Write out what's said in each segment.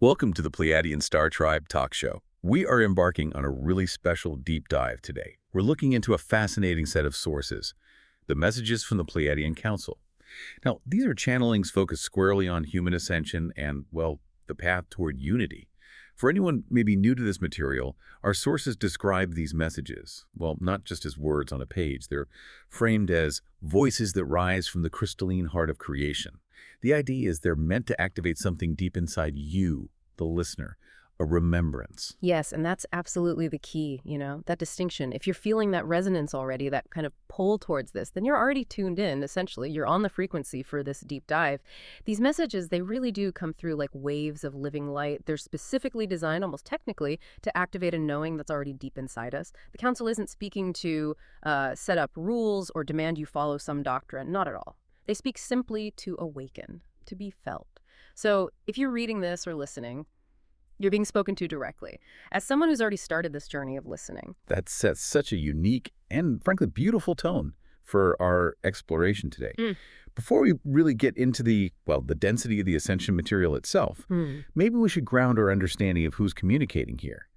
Welcome to the Pleiadian Star Tribe Talk Show. We are embarking on a really special deep dive today. We're looking into a fascinating set of sources, the messages from the Pleiadian Council. Now, these are channelings focused squarely on human ascension and, well, the path toward unity. For anyone maybe new to this material, our sources describe these messages, well, not just as words on a page. They're framed as voices that rise from the crystalline heart of creation. The idea is they're meant to activate something deep inside you, the listener, a remembrance. Yes, and that's absolutely the key, that distinction. If you're feeling that resonance already, that kind of pull towards this, then you're already tuned in, essentially. You're on the frequency for this deep dive. These messages, they really do come through like waves of living light. They're specifically designed, almost technically, to activate a knowing that's already deep inside us. The Council isn't speaking to set up rules or demand you follow some doctrine, not at all. They speak simply to awaken, to be felt. So if you're reading this or listening, you're being spoken to directly, as someone who's already started this journey of listening. That sets such a unique and, frankly, beautiful tone for our exploration today. Before we really get into the density of the Ascension material itself, maybe we should ground our understanding of who's communicating here.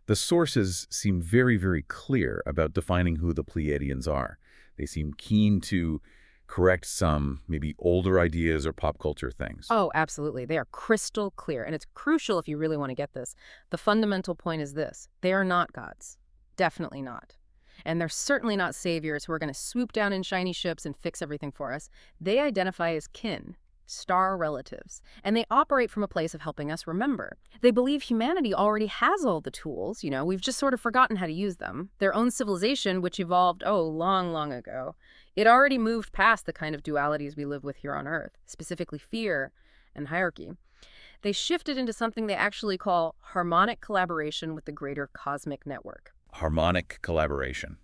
The sources seem very, very clear about defining who the Pleiadians are. They seem keen to correct some maybe older ideas or pop culture things. Oh, absolutely. They are crystal clear. And it's crucial if you really want to get this. The fundamental point is this. They are not gods. Definitely not. And they're certainly not saviors who are going to swoop down in shiny ships and fix everything for us. They identify as kin, star relatives, and they operate from a place of helping us remember. They believe humanity already has all the tools, we've just sort of forgotten how to use them. Their own civilization, which evolved, long, long ago, it already moved past the kind of dualities we live with here on Earth, specifically fear and hierarchy. They shifted into something they actually call harmonic collaboration with the greater cosmic network. Harmonic collaboration.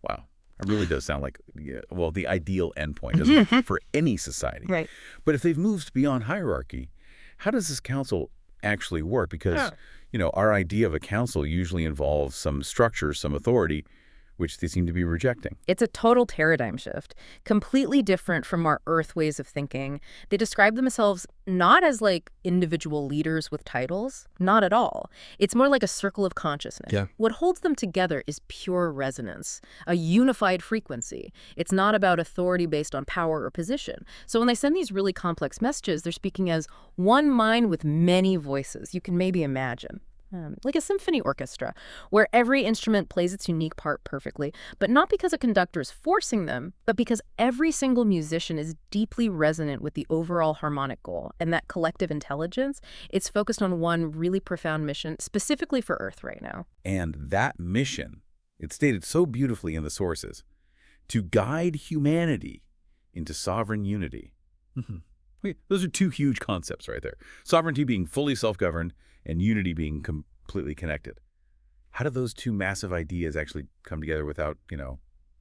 Wow. It really does sound like, the ideal endpoint, doesn't it, for any society. Right. But if they've moved beyond hierarchy, how does this council actually work? Because, our idea of a council usually involves some structure, some authority, which they seem to be rejecting. It's a total paradigm shift, completely different from our Earth ways of thinking. They describe themselves not as like individual leaders with titles, not at all. It's more like a circle of consciousness. Yeah. What holds them together is pure resonance, a unified frequency. It's not about authority based on power or position. So when they send these really complex messages, they're speaking as one mind with many voices. You can maybe imagine. Like a symphony orchestra, where every instrument plays its unique part perfectly, but not because a conductor is forcing them, but because every single musician is deeply resonant with the overall harmonic goal. And that collective intelligence, it's focused on one really profound mission, specifically for Earth right now. And that mission, it's stated so beautifully in the sources, to guide humanity into sovereign unity. Those are two huge concepts right there. Sovereignty being fully self-governed, and unity being completely connected. How do those two massive ideas actually come together without,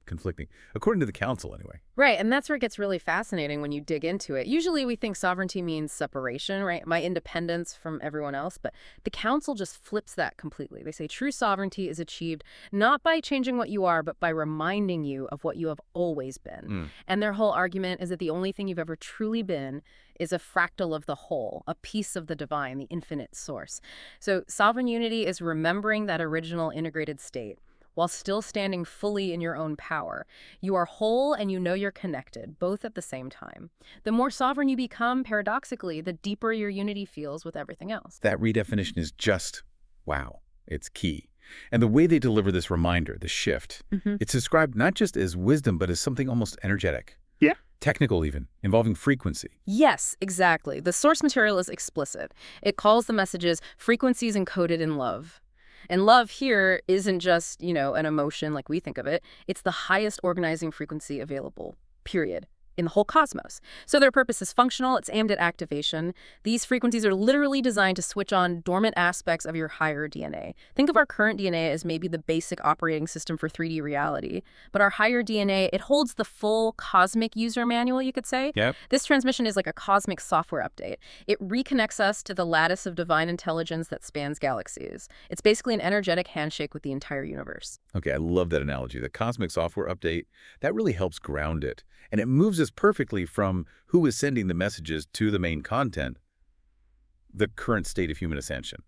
conflicting? According to the council, anyway. Right, and that's where it gets really fascinating when you dig into it. Usually we think sovereignty means separation, right? My independence from everyone else, but the council just flips that completely. They say true sovereignty is achieved not by changing what you are, but by reminding you of what you have always been. And their whole argument is that the only thing you've ever truly been is a fractal of the whole, a piece of the divine, the infinite source. So sovereign unity is remembering that original integrated state while still standing fully in your own power. You are whole and you know you're connected, both at the same time. The more sovereign you become, paradoxically, the deeper your unity feels with everything else. That redefinition is just, wow, it's key. And the way they deliver this reminder, the shift, it's described not just as wisdom, but as something almost energetic. Yeah. Technical even, involving frequency. Yes, exactly. The source material is explicit. It calls the messages frequencies encoded in love. And love here isn't just, an emotion like we think of it. It's the highest organizing frequency available, period, in the whole cosmos. So their purpose is functional. It's aimed at activation. These frequencies are literally designed to switch on dormant aspects of your higher DNA. Think of our current DNA as maybe the basic operating system for 3D reality. But our higher DNA, it holds the full cosmic user manual, you could say. Yep. This transmission is like a cosmic software update. It reconnects us to the lattice of divine intelligence that spans galaxies. It's basically an energetic handshake with the entire universe. Okay, I love that analogy. The cosmic software update, that really helps ground it. And it moves us perfectly from who is sending the messages to the main content, the current state of human ascension.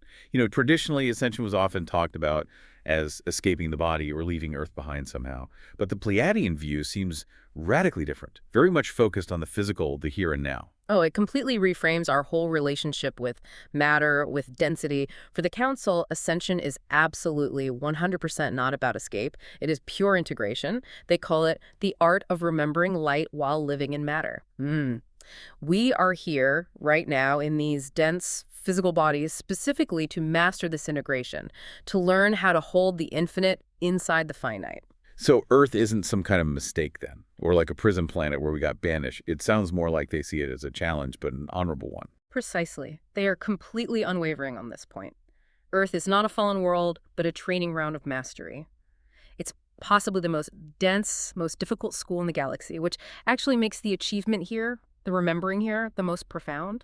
Traditionally, ascension was often talked about as escaping the body or leaving Earth behind somehow. But the Pleiadian view seems radically different, very much focused on the physical, the here and now. Oh, it completely reframes our whole relationship with matter, with density. For the Council, ascension is absolutely 100% not about escape. It is pure integration. They call it the art of remembering light while living in matter. We are here right now in these dense physical bodies specifically to master this integration, to learn how to hold the infinite inside the finite. So Earth isn't some kind of mistake then, or like a prison planet where we got banished. It sounds more like they see it as a challenge, but an honorable one. Precisely. They are completely unwavering on this point. Earth is not a fallen world, but a training ground of mastery. It's possibly the most dense, most difficult school in the galaxy, which actually makes the achievement here, the remembering here, the most profound.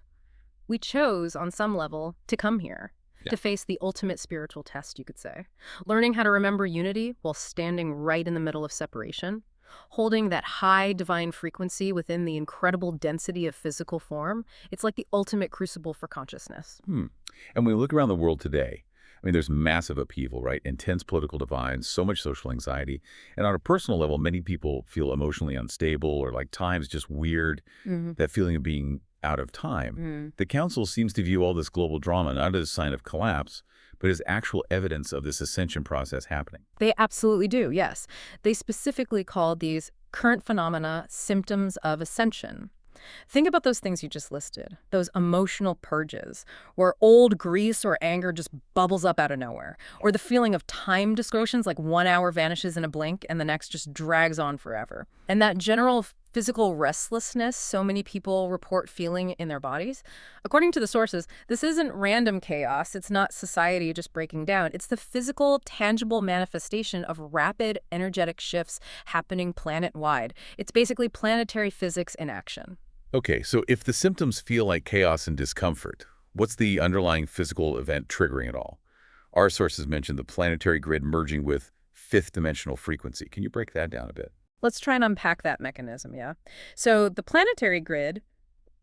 We chose, on some level, to come here, to face the ultimate spiritual test, you could say. Learning how to remember unity while standing right in the middle of separation, holding that high divine frequency within the incredible density of physical form. It's like the ultimate crucible for consciousness. And when we look around the world today, there's massive upheaval, right? Intense political divides, so much social anxiety. And on a personal level, many people feel emotionally unstable or like time's just weird, that feeling of being out of time. The Council seems to view all this global drama not as a sign of collapse, but as actual evidence of this ascension process happening. They absolutely do, yes. They specifically call these current phenomena symptoms of ascension. Think about those things you just listed, those emotional purges, where old grease or anger just bubbles up out of nowhere, or the feeling of time distortions, like 1 hour vanishes in a blink and the next just drags on forever. And that general physical restlessness so many people report feeling in their bodies. According to the sources, this isn't random chaos. It's not society just breaking down. It's the physical, tangible manifestation of rapid, energetic shifts happening planet-wide. It's basically planetary physics in action. Okay, so if the symptoms feel like chaos and discomfort, what's the underlying physical event triggering it all? Our sources mentioned the planetary grid merging with fifth-dimensional frequency. Can you break that down a bit? Let's try and unpack that mechanism, yeah? So the planetary grid,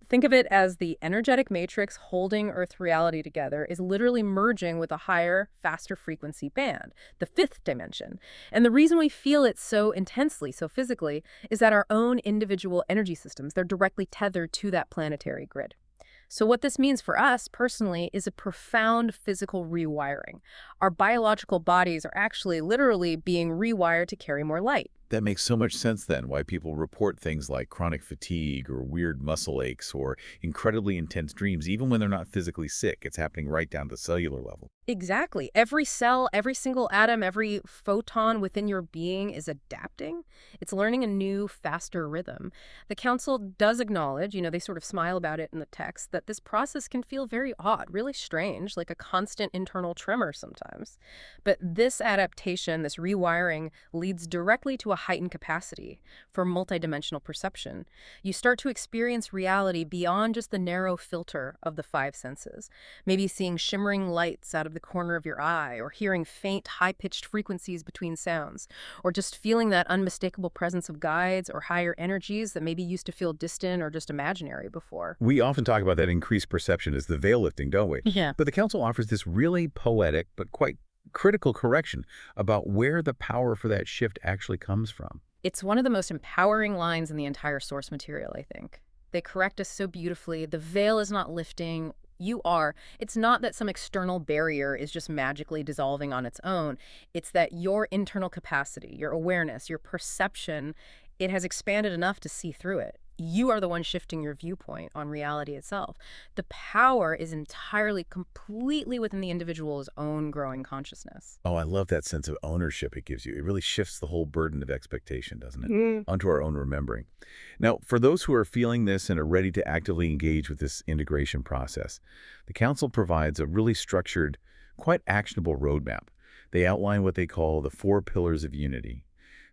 think of it as the energetic matrix holding Earth reality together, is literally merging with a higher, faster frequency band, the fifth dimension. And the reason we feel it so intensely, so physically, is that our own individual energy systems, they're directly tethered to that planetary grid. So what this means for us personally is a profound physical rewiring. Our biological bodies are actually literally being rewired to carry more light. That makes so much sense then, why people report things like chronic fatigue or weird muscle aches or incredibly intense dreams, even when they're not physically sick. It's happening right down to the cellular level. Exactly. Every cell, every single atom, every photon within your being is adapting. It's learning a new, faster rhythm. The Council does acknowledge, they sort of smile about it in the text, that this process can feel very odd, really strange, like a constant internal tremor sometimes. But this adaptation, this rewiring, leads directly to a heightened capacity for multidimensional perception. You start to experience reality beyond just the narrow filter of the five senses. Maybe seeing shimmering lights out of the corner of your eye, or hearing faint, high-pitched frequencies between sounds, or just feeling that unmistakable presence of guides or higher energies that maybe used to feel distant or just imaginary before. We often talk about that increased perception as the veil lifting, don't we? Yeah. But the Council offers this really poetic but quite critical correction about where the power for that shift actually comes from. It's one of the most empowering lines in the entire source material, I think. They correct us so beautifully. The veil is not lifting. You are. It's not that some external barrier is just magically dissolving on its own. It's that your internal capacity, your awareness, your perception, it has expanded enough to see through it. You are the one shifting your viewpoint on reality itself. The power is entirely, completely within the individual's own growing consciousness. Oh, I love that sense of ownership it gives you. It really shifts the whole burden of expectation, doesn't it? Onto our own remembering. Now, for those who are feeling this and are ready to actively engage with this integration process, the Council provides a really structured, quite actionable roadmap. They outline what they call the 4 pillars of unity.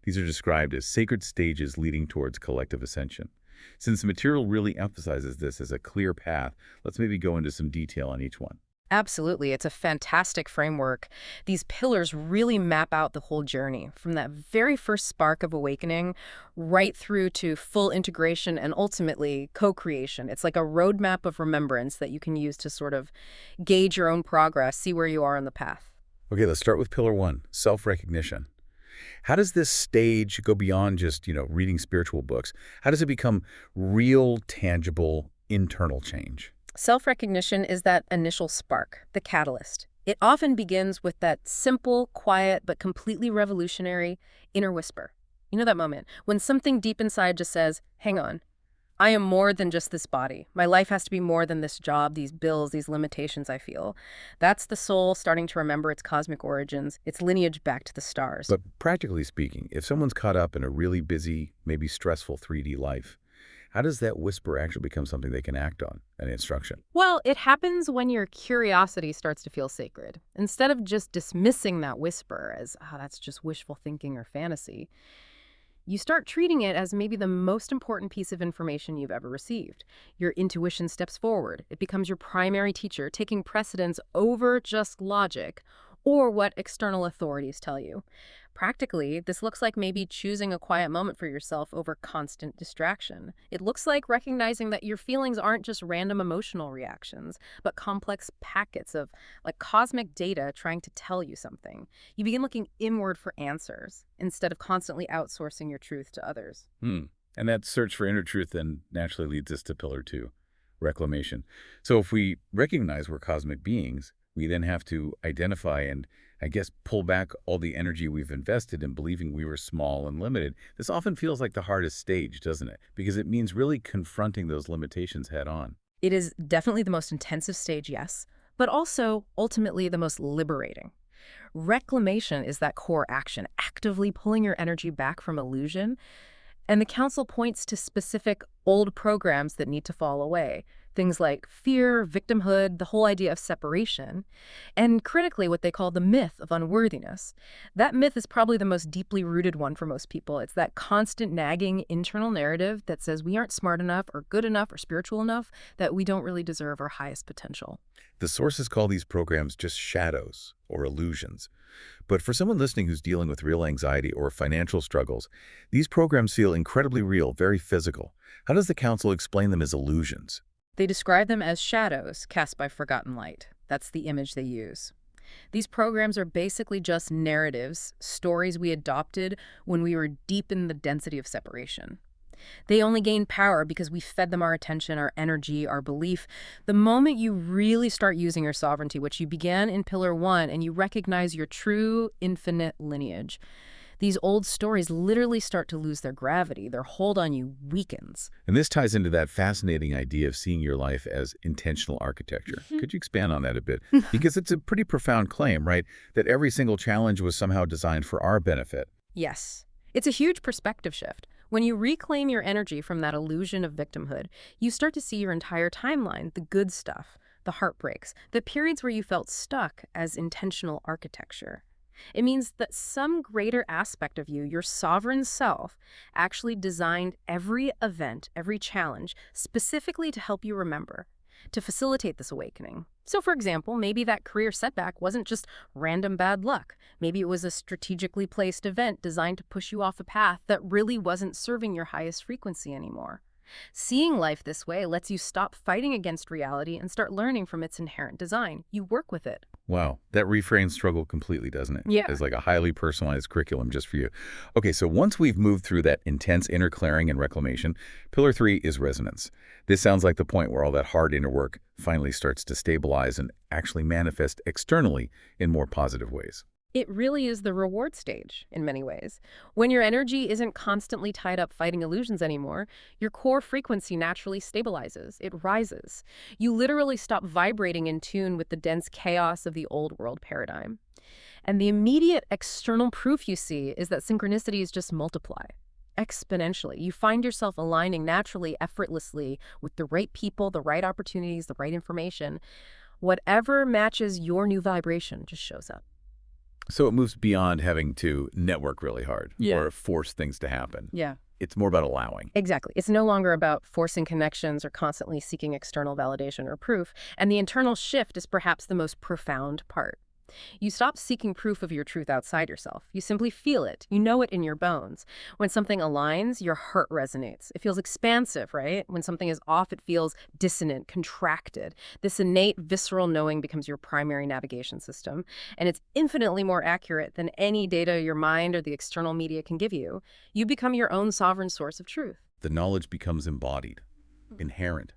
These are described as sacred stages leading towards collective ascension. Since the material really emphasizes this as a clear path, let's maybe go into some detail on each one. Absolutely. It's a fantastic framework. These pillars really map out the whole journey, from that very first spark of awakening right through to full integration and ultimately co-creation. It's like a roadmap of remembrance that you can use to sort of gauge your own progress, see where you are on the path. Okay, let's start with pillar one, self-recognition. How does this stage go beyond just, reading spiritual books? How does it become real, tangible, internal change? Self-recognition is that initial spark, the catalyst. It often begins with that simple, quiet, but completely revolutionary inner whisper. You know that moment when something deep inside just says, hang on, I am more than just this body. My life has to be more than this job, these bills, these limitations I feel. That's the soul starting to remember its cosmic origins, its lineage back to the stars. But practically speaking, if someone's caught up in a really busy, maybe stressful 3D life, how does that whisper actually become something they can act on, an instruction? Well, it happens when your curiosity starts to feel sacred. Instead of just dismissing that whisper as, that's just wishful thinking or fantasy, you start treating it as maybe the most important piece of information you've ever received. Your intuition steps forward. It becomes your primary teacher, taking precedence over just logic or what external authorities tell you. Practically, this looks like maybe choosing a quiet moment for yourself over constant distraction. It looks like recognizing that your feelings aren't just random emotional reactions, but complex packets of cosmic data trying to tell you something. You begin looking inward for answers instead of constantly outsourcing your truth to others. And that search for inner truth then naturally leads us to pillar two, reclamation. So if we recognize we're cosmic beings, we then have to identify and, I guess, pull back all the energy we've invested in believing we were small and limited. This often feels like the hardest stage, doesn't it? Because it means really confronting those limitations head on. It is definitely the most intensive stage, yes, but also ultimately the most liberating. Reclamation is that core action, actively pulling your energy back from illusion. And the council points to specific old programs that need to fall away. Things like fear, victimhood, the whole idea of separation, and critically what they call the myth of unworthiness. That myth is probably the most deeply rooted one for most people. It's that constant nagging internal narrative that says we aren't smart enough or good enough or spiritual enough, that we don't really deserve our highest potential. The sources call these programs just shadows or illusions. But for someone listening who's dealing with real anxiety or financial struggles, these programs feel incredibly real, very physical. How does the council explain them as illusions? They describe them as shadows cast by forgotten light. That's the image they use. These programs are basically just narratives, stories we adopted when we were deep in the density of separation. They only gain power because we fed them our attention, our energy, our belief. The moment you really start using your sovereignty, which you began in Pillar 1, and you recognize your true infinite lineage, these old stories literally start to lose their gravity. Their hold on you weakens. And this ties into that fascinating idea of seeing your life as intentional architecture. Could you expand on that a bit? Because it's a pretty profound claim, right? That every single challenge was somehow designed for our benefit. Yes. It's a huge perspective shift. When you reclaim your energy from that illusion of victimhood, you start to see your entire timeline, the good stuff, the heartbreaks, the periods where you felt stuck, as intentional architecture. It means that some greater aspect of you, your sovereign self, actually designed every event, every challenge, specifically to help you remember, to facilitate this awakening. So, for example, maybe that career setback wasn't just random bad luck. Maybe it was a strategically placed event designed to push you off a path that really wasn't serving your highest frequency anymore. Seeing life this way lets you stop fighting against reality and start learning from its inherent design. You work with it. Wow, that reframes struggle completely, doesn't it? Yeah. It's like a highly personalized curriculum just for you. Okay, so once we've moved through that intense inner clearing and reclamation, Pillar 3 is resonance. This sounds like the point where all that hard inner work finally starts to stabilize and actually manifest externally in more positive ways. It really is the reward stage in many ways. When your energy isn't constantly tied up fighting illusions anymore, your core frequency naturally stabilizes. It rises. You literally stop vibrating in tune with the dense chaos of the old world paradigm. And the immediate external proof you see is that synchronicities just multiply exponentially. You find yourself aligning naturally, effortlessly with the right people, the right opportunities, the right information. Whatever matches your new vibration just shows up. So it moves beyond having to network really hard Yeah. or force things to happen. Yeah. It's more about allowing. Exactly. It's no longer about forcing connections or constantly seeking external validation or proof, and the internal shift is perhaps the most profound part. You stop seeking proof of your truth outside yourself. You simply feel it. You know it in your bones. When something aligns, your heart resonates. It feels expansive, right? When something is off, it feels dissonant, contracted. This innate, visceral knowing becomes your primary navigation system, and it's infinitely more accurate than any data your mind or the external media can give you. You become your own sovereign source of truth. The knowledge becomes embodied, inherent,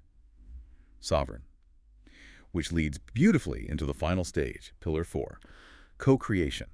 sovereign, which leads beautifully into the final stage, Pillar 4, co-creation.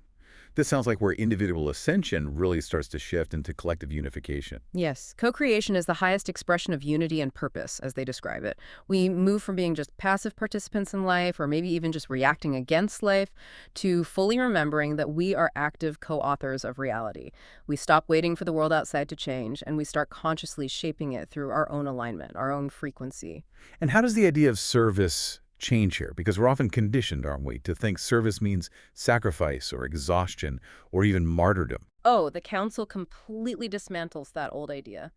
This sounds like where individual ascension really starts to shift into collective unification. Yes, co-creation is the highest expression of unity and purpose, as they describe it. We move from being just passive participants in life, or maybe even just reacting against life, to fully remembering that we are active co-authors of reality. We stop waiting for the world outside to change, and we start consciously shaping it through our own alignment, our own frequency. And how does the idea of service change here? Because we're often conditioned, aren't we, to think service means sacrifice or exhaustion or even martyrdom. Oh, the council completely dismantles that old idea.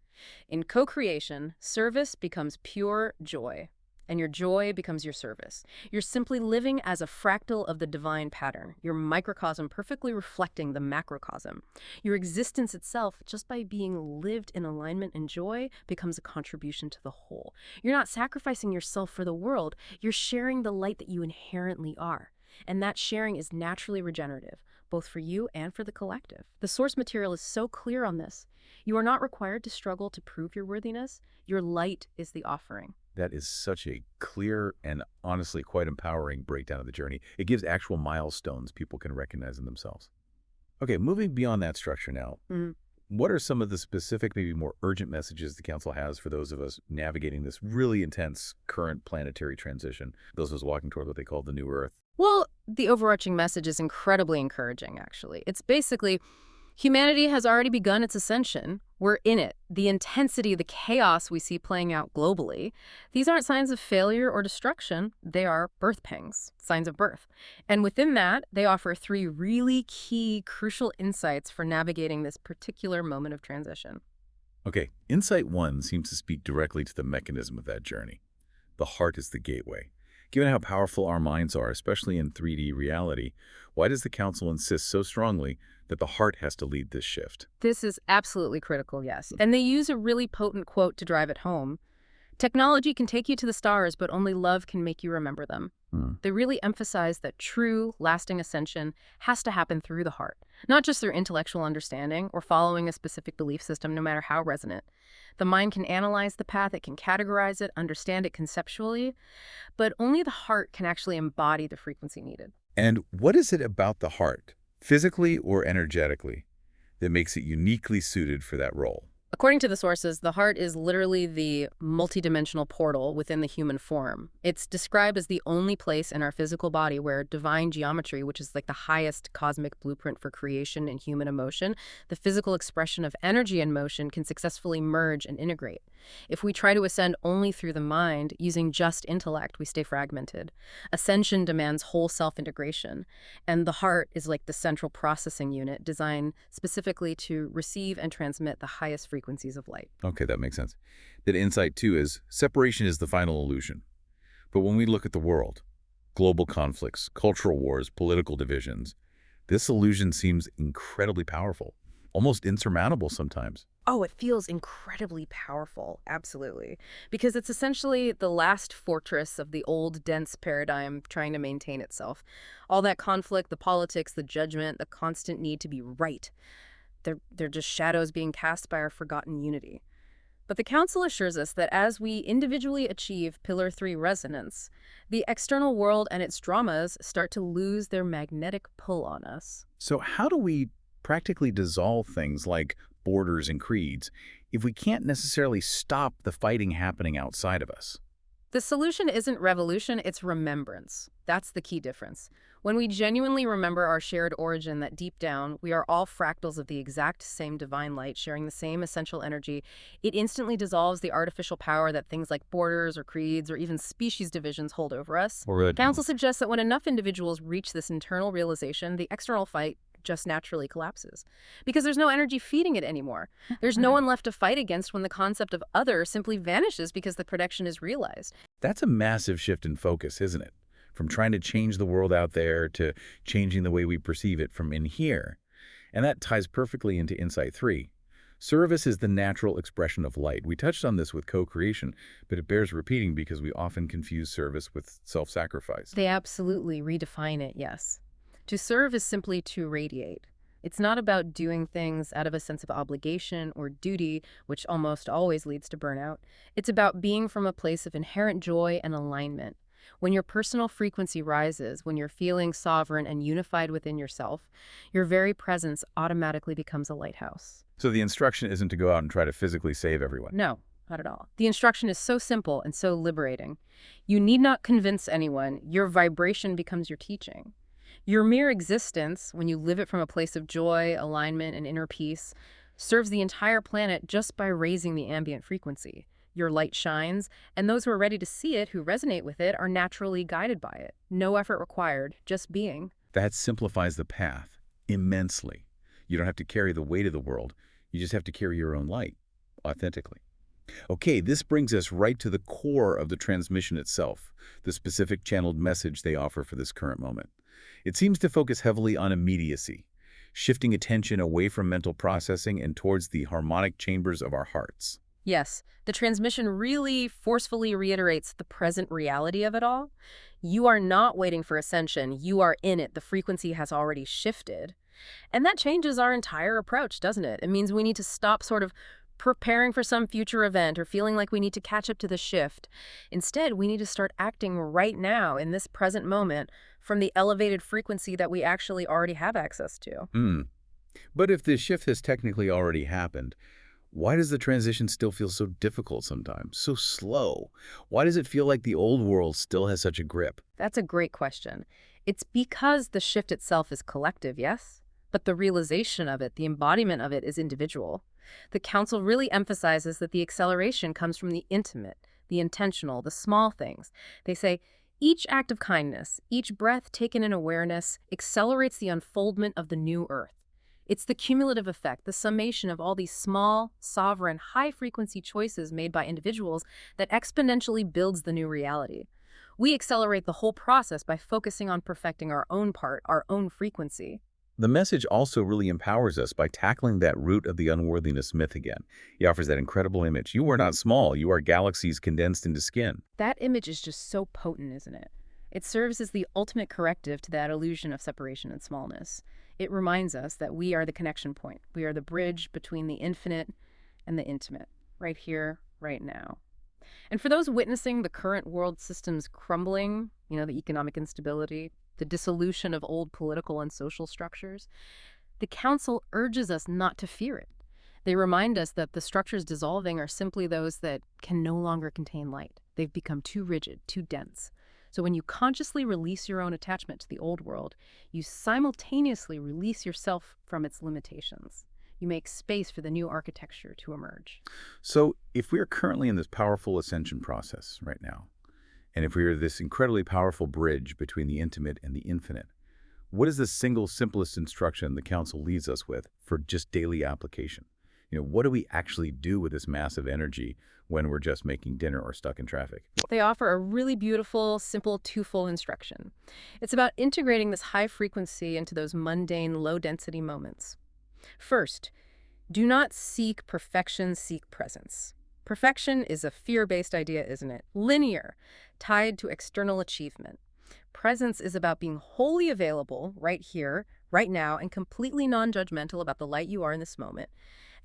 In co-creation, service becomes pure joy, and your joy becomes your service. You're simply living as a fractal of the divine pattern, your microcosm perfectly reflecting the macrocosm. Your existence itself, just by being lived in alignment and joy, becomes a contribution to the whole. You're not sacrificing yourself for the world, you're sharing the light that you inherently are. And that sharing is naturally regenerative, both for you and for the collective. The source material is so clear on this. You are not required to struggle to prove your worthiness. Your light is the offering. That is such a clear and honestly quite empowering breakdown of the journey. It gives actual milestones people can recognize in themselves. Okay, moving beyond that structure now, what are some of the specific, maybe more urgent messages the Council has for those of us navigating this really intense current planetary transition, those of us walking toward what they call the New Earth? Well, the overarching message is incredibly encouraging, actually. It's basically, humanity has already begun its ascension. We're in it. The intensity, the chaos we see playing out globally, these aren't signs of failure or destruction. They are birth pangs, signs of birth. And within that, they offer 3 really key, crucial insights for navigating this particular moment of transition. Okay, Insight 1 seems to speak directly to the mechanism of that journey. The heart is the gateway. Given how powerful our minds are, especially in 3D reality, why does the Council insist so strongly that the heart has to lead this shift? This is absolutely critical, yes. And they use a really potent quote to drive it home. Technology can take you to the stars, but only love can make you remember them. They really emphasize that true, lasting ascension has to happen through the heart, not just through intellectual understanding or following a specific belief system, no matter how resonant. The mind can analyze the path, it can categorize it, understand it conceptually, but only the heart can actually embody the frequency needed. And what is it about the heart, physically or energetically, that makes it uniquely suited for that role? According to the sources, the heart is literally the multidimensional portal within the human form. It's described as the only place in our physical body where divine geometry, which is like the highest cosmic blueprint for creation and human emotion, the physical expression of energy and motion, can successfully merge and integrate. If we try to ascend only through the mind, using just intellect, we stay fragmented. Ascension demands whole self-integration, and the heart is like the central processing unit designed specifically to receive and transmit the highest frequencies of light. Okay, that makes sense. That Insight 2 is separation is the final illusion. But when we look at the world, global conflicts, cultural wars, political divisions, this illusion seems incredibly powerful, almost insurmountable sometimes. Oh, it feels incredibly powerful, absolutely. Because it's essentially the last fortress of the old, dense paradigm trying to maintain itself. All that conflict, the politics, the judgment, the constant need to be right. They're just shadows being cast by our forgotten unity. But the Council assures us that as we individually achieve Pillar 3 resonance, the external world and its dramas start to lose their magnetic pull on us. So how do we practically dissolve things like borders and creeds if we can't necessarily stop the fighting happening outside of us? The solution isn't revolution, it's remembrance. That's the key difference. When we genuinely remember our shared origin, that deep down, we are all fractals of the exact same divine light, sharing the same essential energy, it instantly dissolves the artificial power that things like borders or creeds or even species divisions hold over us. Or Council suggests that when enough individuals reach this internal realization, the external fight just naturally collapses. Because there's no energy feeding it anymore. There's no one left to fight against when the concept of other simply vanishes because the protection is realized. That's a massive shift in focus, isn't it? From trying to change the world out there to changing the way we perceive it from in here. And that ties perfectly into Insight 3. Service is the natural expression of light. We touched on this with co-creation, but it bears repeating because we often confuse service with self-sacrifice. They absolutely redefine it, yes. To serve is simply to radiate. It's not about doing things out of a sense of obligation or duty, which almost always leads to burnout. It's about being from a place of inherent joy and alignment. When your personal frequency rises, when you're feeling sovereign and unified within yourself, your very presence automatically becomes a lighthouse. So the instruction isn't to go out and try to physically save everyone. No, not at all. The instruction is so simple and so liberating. You need not convince anyone. Your vibration becomes your teaching. Your mere existence, when you live it from a place of joy, alignment, and inner peace, serves the entire planet just by raising the ambient frequency. Your light shines, and those who are ready to see it, who resonate with it, are naturally guided by it. No effort required, just being. That simplifies the path immensely. You don't have to carry the weight of the world. You just have to carry your own light, authentically. Okay, this brings us right to the core of the transmission itself, the specific channeled message they offer for this current moment. It seems to focus heavily on immediacy, shifting attention away from mental processing and towards the harmonic chambers of our hearts. Yes, the transmission really forcefully reiterates the present reality of it all. You are not waiting for ascension. You are in it. The frequency has already shifted. And that changes our entire approach, doesn't it? It means we need to stop sort of preparing for some future event or feeling like we need to catch up to the shift. Instead, we need to start acting right now in this present moment from the elevated frequency that we actually already have access to. But if the shift has technically already happened, why does the transition still feel so difficult sometimes, so slow? Why does it feel like the old world still has such a grip? That's a great question. It's because the shift itself is collective, yes? But the realization of it, the embodiment of it, is individual. The Council really emphasizes that the acceleration comes from the intimate, the intentional, the small things. They say, each act of kindness, each breath taken in awareness, accelerates the unfoldment of the new Earth. It's the cumulative effect, the summation of all these small, sovereign, high-frequency choices made by individuals that exponentially builds the new reality. We accelerate the whole process by focusing on perfecting our own part, our own frequency. The message also really empowers us by tackling that root of the unworthiness myth again. He offers that incredible image. You are not small. You are galaxies condensed into skin. That image is just so potent, isn't it? It serves as the ultimate corrective to that illusion of separation and smallness. It reminds us that we are the connection point. We are the bridge between the infinite and the intimate, right here, right now. And for those witnessing the current world systems crumbling, the economic instability, the dissolution of old political and social structures, the Council urges us not to fear it. They remind us that the structures dissolving are simply those that can no longer contain light. They've become too rigid, too dense. So when you consciously release your own attachment to the old world, you simultaneously release yourself from its limitations. You make space for the new architecture to emerge. So if we are currently in this powerful ascension process right now, and if we are this incredibly powerful bridge between the intimate and the infinite, what is the single simplest instruction the Council leads us with for just daily application? What do we actually do with this massive energy when we're just making dinner or stuck in traffic? They offer a really beautiful, simple, twofold instruction. It's about integrating this high frequency into those mundane, low-density moments. First, do not seek perfection, seek presence. Perfection is a fear-based idea, isn't it? Linear, tied to external achievement. Presence is about being wholly available right here, right now, and completely non-judgmental about the light you are in this moment.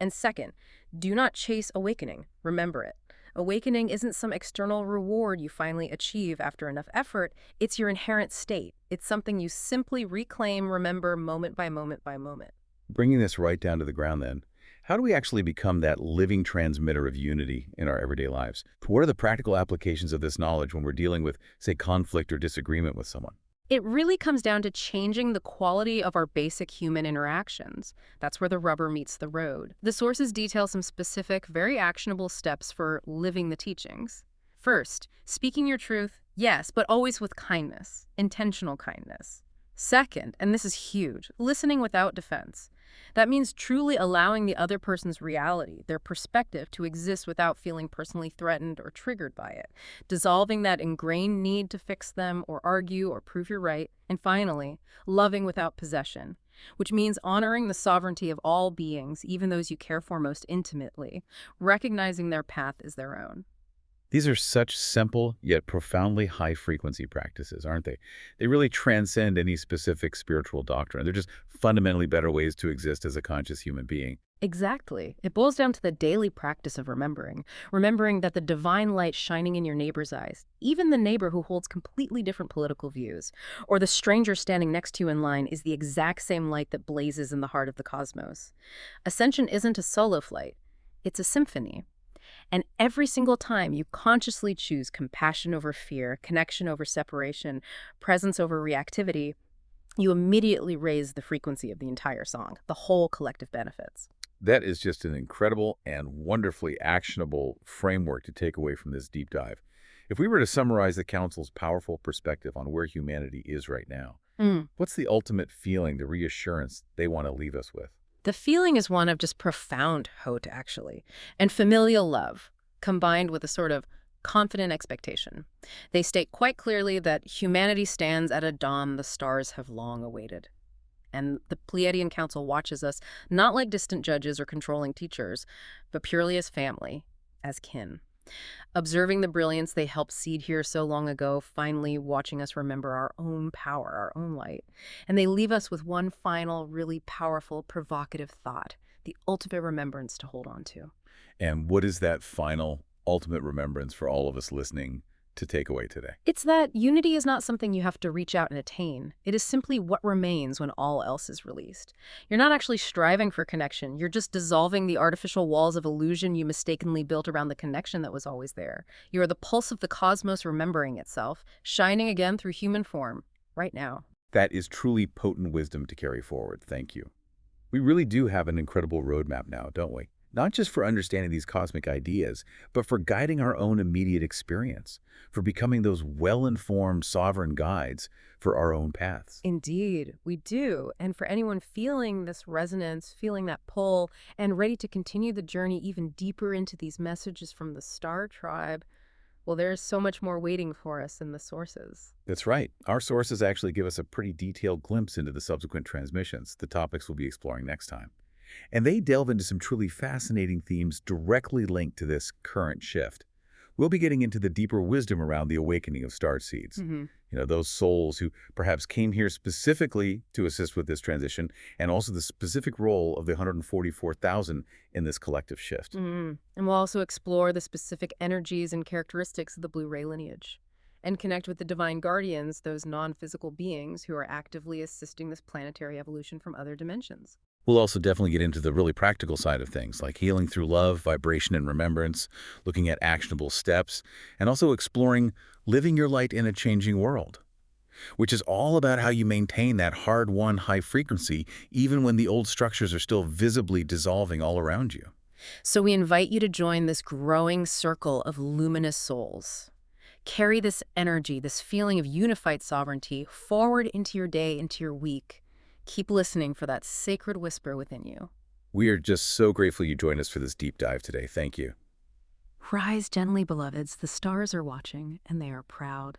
And second, do not chase awakening. Remember it. Awakening isn't some external reward you finally achieve after enough effort. It's your inherent state. It's something you simply reclaim, remember moment by moment by moment. Bringing this right down to the ground then, How do we actually become that living transmitter of unity in our everyday lives? What are the practical applications of this knowledge when we're dealing with, say, conflict or disagreement with someone? It really comes down to changing the quality of our basic human interactions. That's where the rubber meets the road. The sources detail some specific, very actionable steps for living the teachings. First, speaking your truth, yes, but always with kindness, intentional kindness. Second, and this is huge, listening without defense. That means truly allowing the other person's reality, their perspective, to exist without feeling personally threatened or triggered by it, dissolving that ingrained need to fix them or argue or prove you're right. And finally, loving without possession, which means honoring the sovereignty of all beings, even those you care for most intimately, recognizing their path is their own. These are such simple yet profoundly high-frequency practices, aren't they? They really transcend any specific spiritual doctrine. They're just fundamentally better ways to exist as a conscious human being. Exactly. It boils down to the daily practice of remembering that the divine light shining in your neighbor's eyes, even the neighbor who holds completely different political views, or the stranger standing next to you in line, is the exact same light that blazes in the heart of the cosmos. Ascension isn't a solo flight. It's a symphony. And every single time you consciously choose compassion over fear, connection over separation, presence over reactivity, you immediately raise the frequency of the entire song, the whole collective benefits. That is just an incredible and wonderfully actionable framework to take away from this deep dive. If we were to summarize the Council's powerful perspective on where humanity is right now, what's the ultimate feeling, the reassurance they want to leave us with? The feeling is one of just profound hope, actually, and familial love, combined with a sort of confident expectation. They state quite clearly that humanity stands at a dawn the stars have long awaited. And the Pleiadian Council watches us not like distant judges or controlling teachers, but purely as family, as kin. Observing the brilliance they helped seed here so long ago, finally watching us remember our own power, our own light. And they leave us with one final, really powerful, provocative thought, the ultimate remembrance to hold on to. And what is that final, ultimate remembrance for all of us listening to take away today? It's that unity is not something you have to reach out and attain. It is simply what remains when all else is released. You're not actually striving for connection. You're just dissolving the artificial walls of illusion you mistakenly built around the connection that was always there. You are the pulse of the cosmos remembering itself, shining again through human form, right now. That is truly potent wisdom to carry forward. Thank you. We really do have an incredible roadmap now, don't we? Not just for understanding these cosmic ideas, but for guiding our own immediate experience, for becoming those well-informed sovereign guides for our own paths. Indeed, we do. And for anyone feeling this resonance, feeling that pull, and ready to continue the journey even deeper into these messages from the Star Tribe, well, there's so much more waiting for us in the sources. That's right. Our sources actually give us a pretty detailed glimpse into the subsequent transmissions, the topics we'll be exploring next time. And they delve into some truly fascinating themes directly linked to this current shift. We'll be getting into the deeper wisdom around the awakening of starseeds. Those souls who perhaps came here specifically to assist with this transition, and also the specific role of the 144,000 in this collective shift. And we'll also explore the specific energies and characteristics of the Blue Ray lineage, and connect with the divine guardians, those non-physical beings who are actively assisting this planetary evolution from other dimensions. We'll also definitely get into the really practical side of things, like healing through love, vibration, and remembrance, looking at actionable steps, and also exploring living your light in a changing world, which is all about how you maintain that hard-won high frequency even when the old structures are still visibly dissolving all around you. So we invite you to join this growing circle of luminous souls. Carry this energy, this feeling of unified sovereignty forward into your day, into your week. Keep listening for that sacred whisper within you. We are just so grateful you joined us for this deep dive today. Thank you. Rise gently, beloveds. The stars are watching, and they are proud.